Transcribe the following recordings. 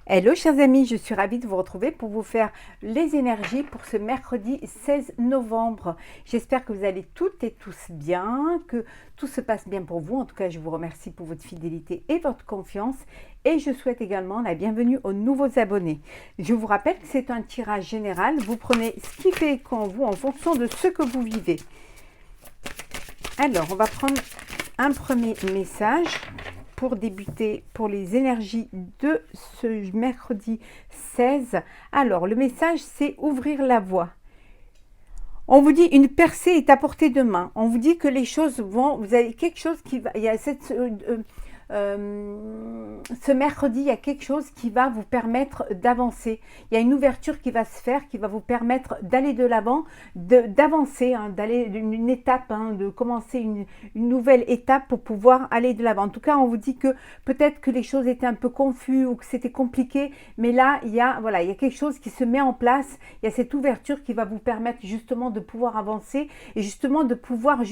Hello chers amis, je suis ravie de vous retrouver pour vous faire les énergies pour ce mercredi 16 novembre. J'espère que vous allez toutes et tous bien, que tout se passe bien pour vous. En tout cas, je vous remercie pour votre fidélité et votre confiance. Et je souhaite également la bienvenue aux nouveaux abonnés. Je vous rappelle que c'est un tirage général. Vous prenez ce qui fait écho en vous en fonction de ce que vous vivez. Alors, on va prendre un premier message pour débuter pour les énergies de ce mercredi 16. Alors, le message, c'est ouvrir la voie. On vous dit une percée est à portée de main. On vous dit que les choses vont, vous avez quelque chose qui va, il y a ce mercredi, il y a quelque chose qui va vous permettre d'avancer. Il y a une ouverture qui va se faire, qui va vous permettre d'aller de l'avant, d'avancer, d'aller d'une étape, de commencer une nouvelle étape pour pouvoir aller de l'avant. En tout cas, on vous dit que peut-être que les choses étaient un peu confuses ou que c'était compliqué, mais là, il y a quelque chose qui se met en place. Il y a cette ouverture qui va vous permettre justement de pouvoir avancer et justement de pouvoir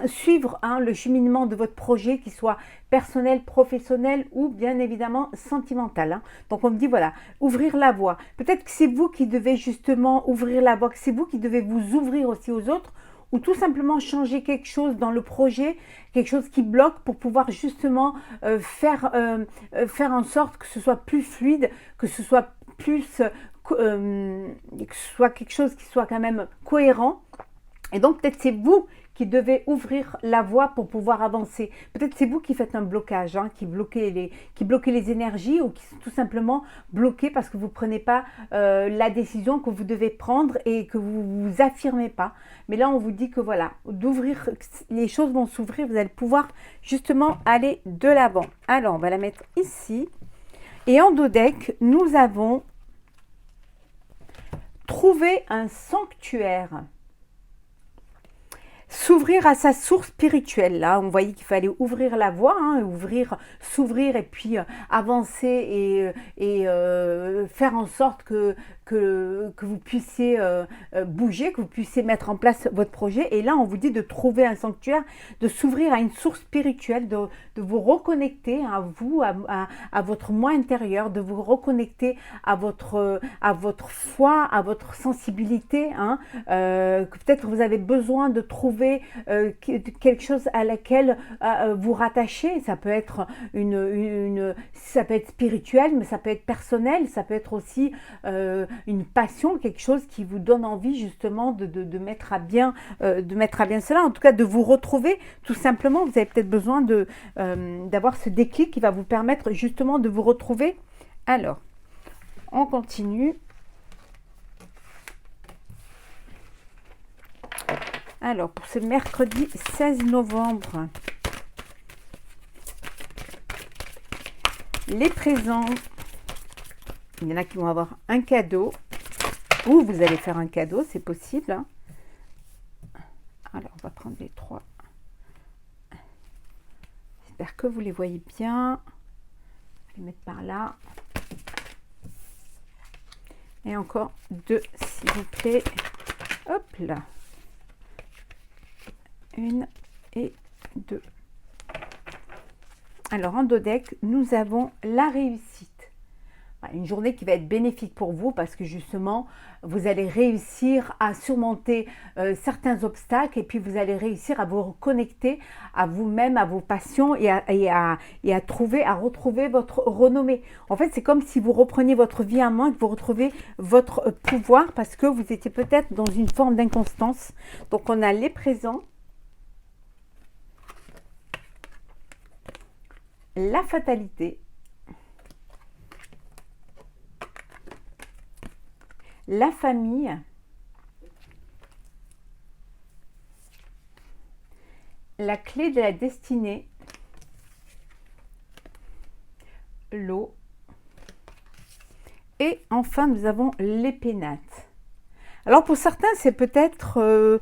suivre le cheminement de votre projet, qui soit personnel, professionnel ou bien évidemment sentimental. Donc on me dit voilà, ouvrir la voie. Peut-être que c'est vous qui devez justement ouvrir la voie, que c'est vous qui devez vous ouvrir aussi aux autres, ou tout simplement changer quelque chose dans le projet, quelque chose qui bloque pour pouvoir justement faire en sorte que ce soit plus fluide, que ce soit plus que ce soit quelque chose qui soit quand même cohérent. Et donc peut-être c'est vous qui devez ouvrir la voie pour pouvoir avancer. Peut-être c'est vous qui faites un blocage, qui bloquez les énergies, ou qui tout simplement bloquez parce que vous ne prenez pas la décision que vous devez prendre et que vous ne vous affirmez pas. Mais là, on vous dit que voilà, d'ouvrir, les choses vont s'ouvrir, vous allez pouvoir justement aller de l'avant. Alors, on va la mettre ici. Et en dos deck, nous avons trouvé un sanctuaire. S'ouvrir à sa source spirituelle. Là, on voyait qu'il fallait ouvrir la voie, s'ouvrir et puis avancer et faire en sorte que vous puissiez bouger, que vous puissiez mettre en place votre projet. Et là, on vous dit de trouver un sanctuaire, de s'ouvrir à une source spirituelle, de vous reconnecter à vous, à votre moi intérieur, de vous reconnecter à votre foi, à votre sensibilité, que peut-être vous avez besoin de trouver quelque chose à laquelle vous rattacher. Ça peut être ça peut être spirituel, mais ça peut être personnel, ça peut être aussi une passion, quelque chose qui vous donne envie justement de mettre à bien cela, en tout cas de vous retrouver tout simplement. Vous avez peut-être besoin d'avoir ce déclic qui va vous permettre justement de vous retrouver. Alors, on continue. Alors, pour ce mercredi 16 novembre, les présents, il y en a qui vont avoir un cadeau, ou vous allez faire un cadeau, c'est possible. Alors, on va prendre les trois. J'espère que vous les voyez bien. Je vais les mettre par là. Et encore deux, s'il vous plaît. Hop là. Une et deux. Alors, en dos deck, nous avons la réussite. Une journée qui va être bénéfique pour vous parce que justement, vous allez réussir à surmonter certains obstacles et puis vous allez réussir à vous reconnecter à vous-même, à vos passions et à retrouver votre renommée. En fait, c'est comme si vous repreniez votre vie en main, que vous retrouvez votre pouvoir parce que vous étiez peut-être dans une forme d'inconstance. Donc, on a les présents, la fatalité, la famille, la clé de la destinée, l'eau, et enfin nous avons les pénates. Alors pour certains, c'est peut-être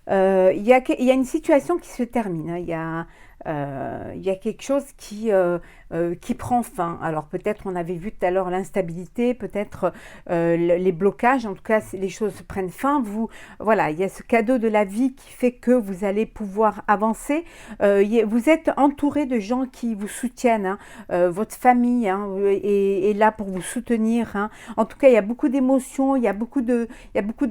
il y a une situation qui se termine. Il y a il y a quelque chose qui prend fin. Alors peut-être on avait vu tout à l'heure l'instabilité, peut-être les blocages, en tout cas les choses prennent fin. Voilà, il y a ce cadeau de la vie qui fait que vous allez pouvoir avancer. Vous êtes entouré de gens qui vous soutiennent, hein. Votre famille, hein, est là pour vous soutenir, hein. En tout cas, il y a beaucoup d'émotions, il y a beaucoup de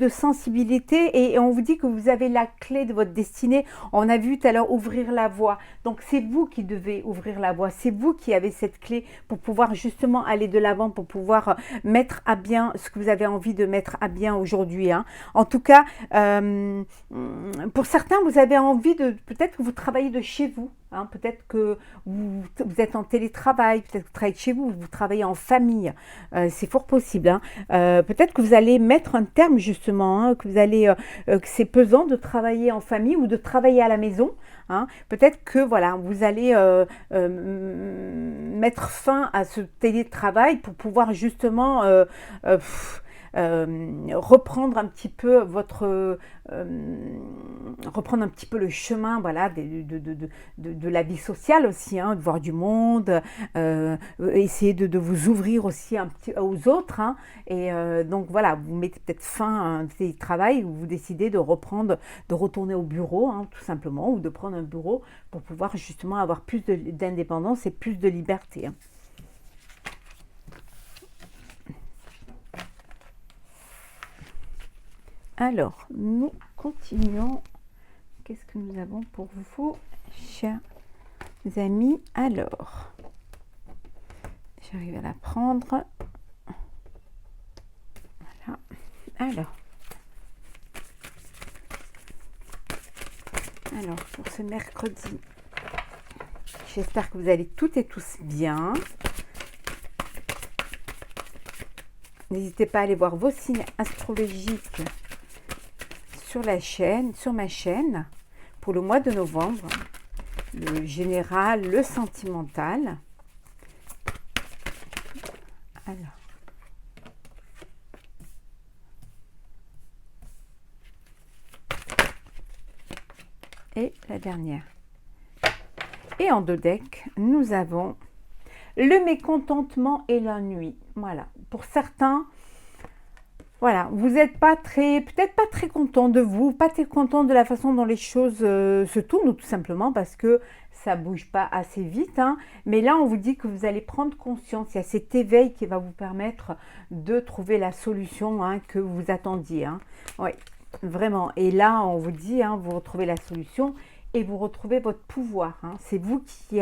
sensibilité et on vous dit que vous avez la clé de votre destinée. On a vu tout à l'heure ouvrir la voie. Donc c'est vous qui devez ouvrir la voie, c'est vous qui avez cette clé pour pouvoir justement aller de l'avant, pour pouvoir mettre à bien ce que vous avez envie de mettre à bien aujourd'hui, hein. En tout cas, pour certains, vous avez envie de, peut-être que vous travaillez de chez vous, hein, peut-être que vous êtes en télétravail, peut-être que vous travaillez de chez vous, vous travaillez en famille, c'est fort possible, hein. Peut-être que vous allez mettre un terme justement, hein, que c'est pesant de travailler en famille ou de travailler à la maison, hein. Peut-être que voilà, vous allez mettre fin à ce télétravail pour pouvoir justement reprendre un petit peu reprendre un petit peu le chemin, voilà, de la vie sociale aussi, hein, de voir du monde, essayer de vous ouvrir aussi un petit aux autres, hein, et donc voilà, vous mettez peut-être fin à un télétravail ou vous décidez de retourner au bureau, hein, tout simplement, ou de prendre un bureau pour pouvoir justement avoir plus d'indépendance et plus de liberté, hein. Alors, nous continuons. Qu'est-ce que nous avons pour vous, chers amis? Alors, j'arrive à la prendre. Voilà. Alors, pour ce mercredi, j'espère que vous allez toutes et tous bien. N'hésitez pas à aller voir vos signes astrologiques sur ma chaîne, pour le mois de novembre, le général, le sentimental. Alors, et la dernière. Et en 2 decks, nous avons le mécontentement et l'ennui. Voilà, pour certains, voilà, vous n'êtes peut-être pas très content de vous, pas très content de la façon dont les choses se tournent, tout simplement parce que ça ne bouge pas assez vite, hein. Mais là, on vous dit que vous allez prendre conscience. Il y a cet éveil qui va vous permettre de trouver la solution, hein, que vous attendiez, hein. Oui, vraiment. Et là, on vous dit, hein, vous retrouvez la solution et vous retrouvez votre pouvoir, hein. C'est vous qui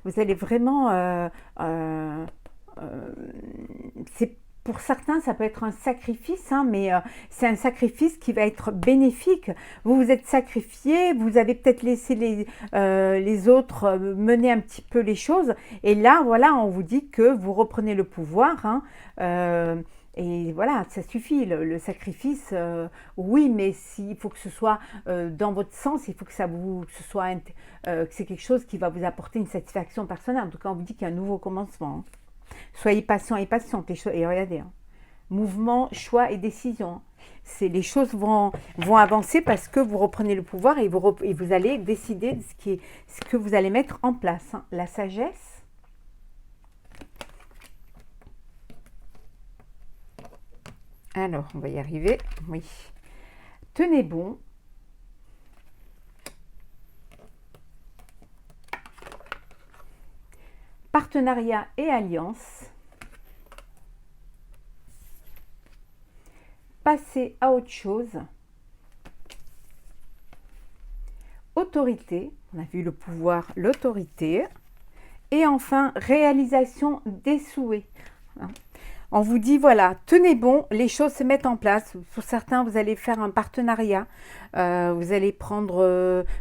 vous allez vraiment... Pour certains, ça peut être un sacrifice, hein, mais c'est un sacrifice qui va être bénéfique. Vous vous êtes sacrifié, vous avez peut-être laissé les autres mener un petit peu les choses. Et là, voilà, on vous dit que vous reprenez le pouvoir, hein, et voilà, ça suffit, le sacrifice, oui, mais il faut que ce soit dans votre sens, il faut que que c'est quelque chose qui va vous apporter une satisfaction personnelle. En tout cas, on vous dit qu'il y a un nouveau commencement, hein. Soyez patient et patiente. Et regardez, hein, mouvement, choix et décision. Les choses vont avancer parce que vous reprenez le pouvoir et vous allez décider de ce que vous allez mettre en place, hein. La sagesse. Alors, on va y arriver. Oui. Tenez bon. Partenariat et alliance. Passer à autre chose. Autorité. On a vu le pouvoir, l'autorité. Et enfin, réalisation des souhaits. On vous dit, voilà, tenez bon, les choses se mettent en place. Pour certains, vous allez faire un partenariat. Vous allez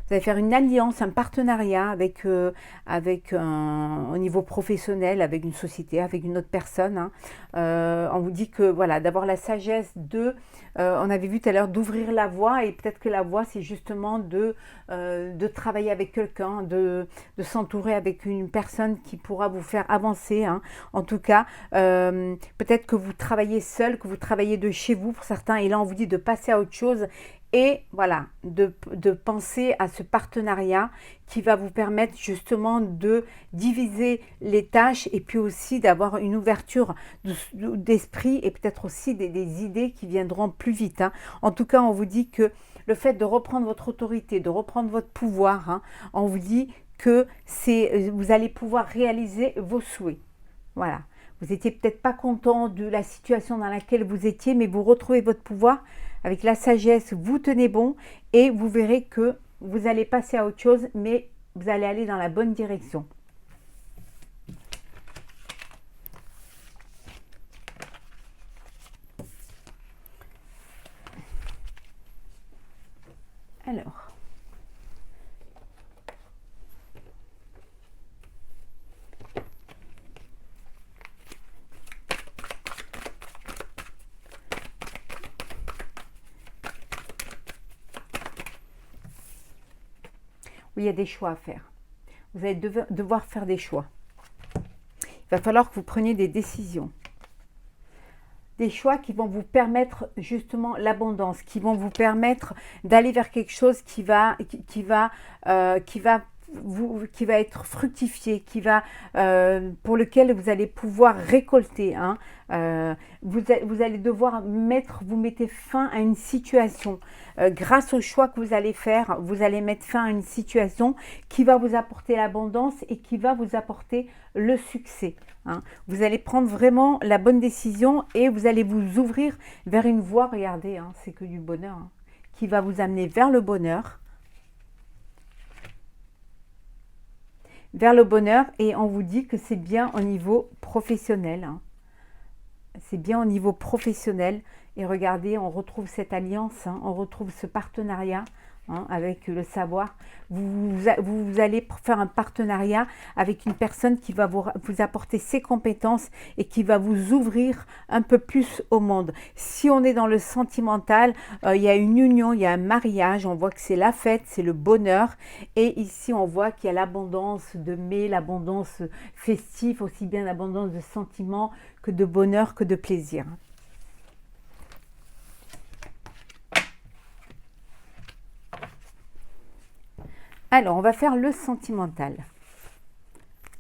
faire une alliance, un partenariat au niveau professionnel, avec une société, avec une autre personne, hein. On vous dit que, voilà, d'avoir la sagesse on avait vu tout à l'heure d'ouvrir la voie, et peut-être que la voie, c'est justement de travailler avec quelqu'un, de s'entourer avec une personne qui pourra vous faire avancer, hein. En tout cas, peut-être que vous travaillez seul, que vous travaillez de chez vous pour certains, et là on vous dit de passer à autre chose et voilà, de penser à ce partenariat qui va vous permettre justement de diviser les tâches et puis aussi d'avoir une ouverture d'esprit et peut-être aussi des idées qui viendront plus vite, hein. En tout cas, on vous dit que le fait de reprendre votre autorité, de reprendre votre pouvoir, hein, on vous dit que vous allez pouvoir réaliser vos souhaits. Voilà. Vous n'étiez peut-être pas content de la situation dans laquelle vous étiez, mais vous retrouvez votre pouvoir avec la sagesse, vous tenez bon et vous verrez que vous allez passer à autre chose, mais vous allez aller dans la bonne direction. Alors. Oui, il y a des choix à faire. Vous allez devoir faire des choix. Il va falloir que vous preniez des décisions. Des choix qui vont vous permettre justement l'abondance, qui vont vous permettre d'aller vers quelque chose qui va être fructifié, pour lequel vous allez pouvoir récolter, hein. Vous allez devoir vous mettez fin à une situation. Grâce au choix que vous allez faire, vous allez mettre fin à une situation qui va vous apporter l'abondance et qui va vous apporter le succès, hein. Vous allez prendre vraiment la bonne décision et vous allez vous ouvrir vers une voie, regardez, hein, c'est que du bonheur, hein, qui va vous amener vers le bonheur. Vers le bonheur, et on vous dit que c'est bien au niveau professionnel, hein. C'est bien au niveau professionnel. Et regardez, on retrouve cette alliance, hein, on retrouve ce partenariat, hein, avec le savoir. Vous allez faire un partenariat avec une personne qui va vous apporter ses compétences et qui va vous ouvrir un peu plus au monde. Si on est dans le sentimental, il y a une union, il y a un mariage, on voit que c'est la fête, c'est le bonheur. Et ici, on voit qu'il y a l'abondance de mai, l'abondance festive, aussi bien l'abondance de sentiments que de bonheur, que de plaisir. Alors, on va faire le sentimental.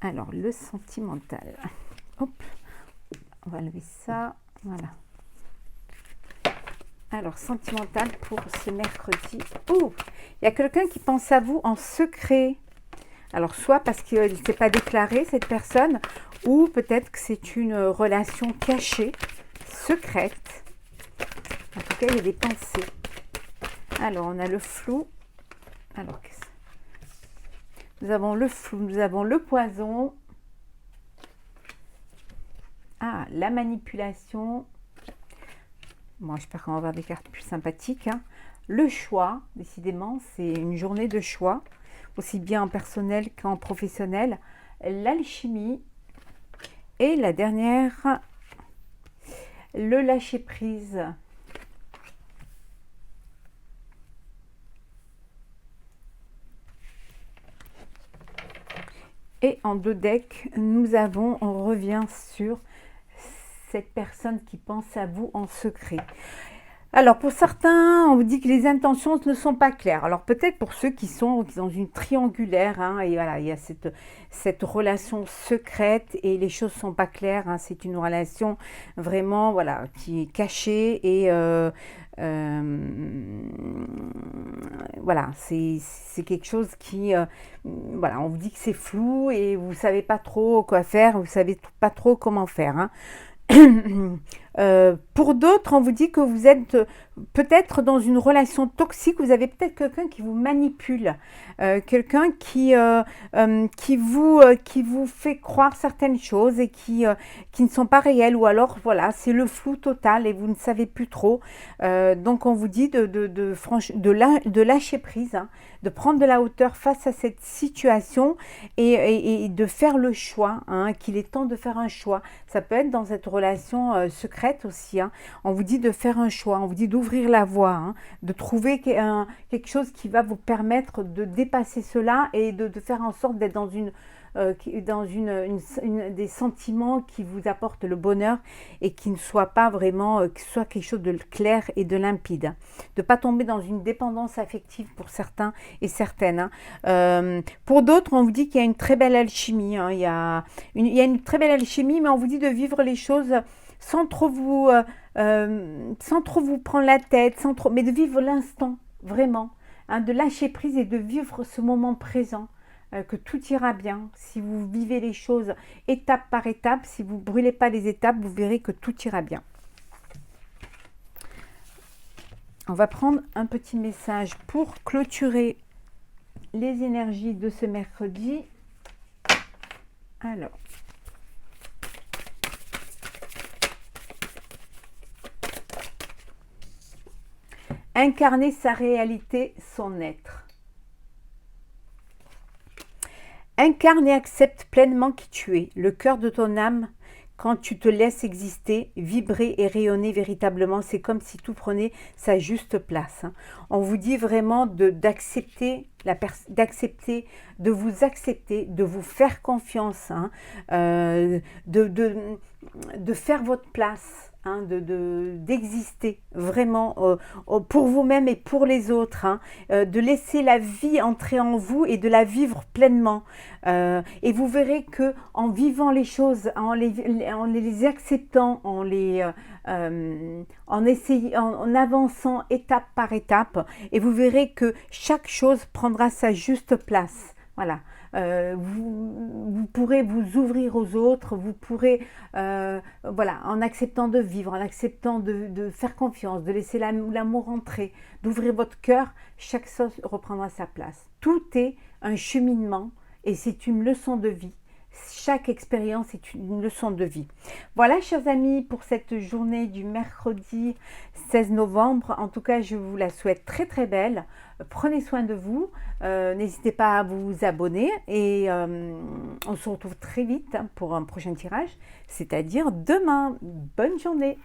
Alors, le sentimental. Hop, on va lever ça. Voilà. Alors, sentimental pour ce mercredi. Oh, il y a quelqu'un qui pense à vous en secret. Alors, soit parce qu'il ne s'est pas déclaré, cette personne, ou peut-être que c'est une relation cachée, secrète. En tout cas, il y a des pensées. Alors, on a le flou. Alors, qu'est-ce que nous avons le flou, nous avons le poison. Ah, la manipulation. Bon, j'espère qu'on va avoir des cartes plus sympathiques, hein. Le choix, décidément, c'est une journée de choix, aussi bien en personnel qu'en professionnel. L'alchimie. Et la dernière, le lâcher-prise. Et en 2 decks, on revient sur cette personne qui pense à vous en secret. Alors pour certains, on vous dit que les intentions ne sont pas claires. Alors peut-être pour ceux qui sont dans une triangulaire, hein, et voilà, il y a cette relation secrète et les choses ne sont pas claires, hein. C'est une relation vraiment, voilà, qui est cachée et voilà, c'est quelque chose qui, voilà, on vous dit que c'est flou et vous ne savez pas trop quoi faire, vous ne savez pas trop comment faire, hein. Pour d'autres, on vous dit que vous êtes peut-être dans une relation toxique, vous avez peut-être quelqu'un qui vous manipule, quelqu'un qui vous fait croire certaines choses et qui ne sont pas réelles, ou alors voilà, c'est le flou total et vous ne savez plus trop. Donc on vous dit de lâcher prise, hein, de prendre de la hauteur face à cette situation et de faire le choix, hein, qu'il est temps de faire un choix. Ça peut être dans cette relation secrète aussi, hein. On vous dit de faire un choix, on vous dit d'ouvrir la voie, hein, de trouver quelque chose qui va vous permettre de dépasser cela et de faire en sorte d'être dans dans des sentiments qui vous apportent le bonheur et qui ne soient pas vraiment, que ce soit quelque chose de clair et de limpide. De ne pas tomber dans une dépendance affective pour certains et certaines. Pour d'autres, on vous dit qu'il y a une très belle alchimie. Il y a une très belle alchimie, mais on vous dit de vivre les choses sans trop vous prendre la tête, mais de vivre l'instant, vraiment. De lâcher prise et de vivre ce moment présent, que tout ira bien. Si vous vivez les choses étape par étape, si vous ne brûlez pas les étapes, vous verrez que tout ira bien. On va prendre un petit message pour clôturer les énergies de ce mercredi. Alors. Incarner sa réalité, son être. Incarne et accepte pleinement qui tu es, le cœur de ton âme. Quand tu te laisses exister, vibrer et rayonner véritablement, c'est comme si tout prenait sa juste place. On vous dit vraiment d'accepter, de vous accepter, de vous faire confiance, de faire votre place. D'exister vraiment pour vous-même et pour les autres, de laisser la vie entrer en vous et de la vivre pleinement. Et vous verrez que en vivant les choses, en les acceptant, en avançant étape par étape, et vous verrez que chaque chose prendra sa juste place. Voilà. Vous pourrez vous ouvrir aux autres, vous pourrez, voilà, en acceptant de vivre, en acceptant de faire confiance, de laisser l'amour entrer, d'ouvrir votre cœur, chaque chose reprendra sa place. Tout est un cheminement et c'est une leçon de vie. Chaque expérience est une leçon de vie. Voilà, chers amis, pour cette journée du mercredi 16 novembre. En tout cas, je vous la souhaite très très belle. Prenez soin de vous. N'hésitez pas à vous abonner. Et on se retrouve très vite pour un prochain tirage, c'est-à-dire demain. Bonne journée.